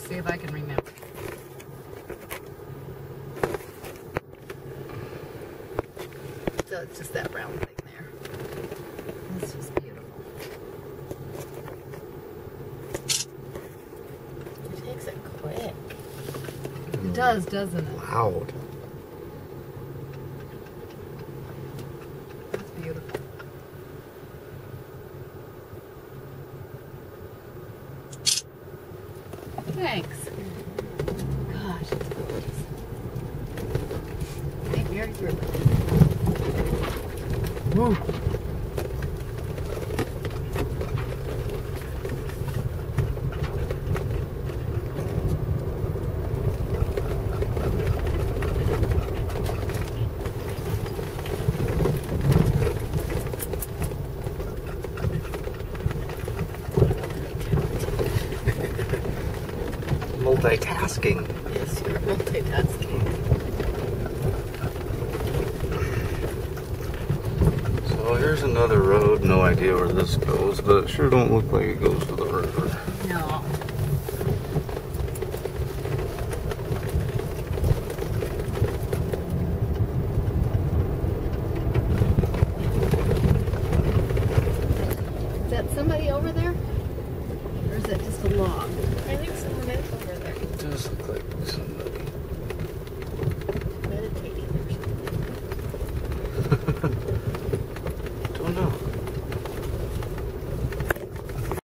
see if I can remember. So it's just that round thing there. It's just beautiful. It takes it quick. It does, doesn't it? Loud. That's beautiful. Thanks. Gosh, it's gorgeous. I'm very thrilled. Woo. Multitasking. Yes, you're multitasking. So here's another road. No idea where this goes, but it sure don't look like it goes to the river. No. Is that somebody over there? Or is that just a log? I think someone is over there. It does look like somebody.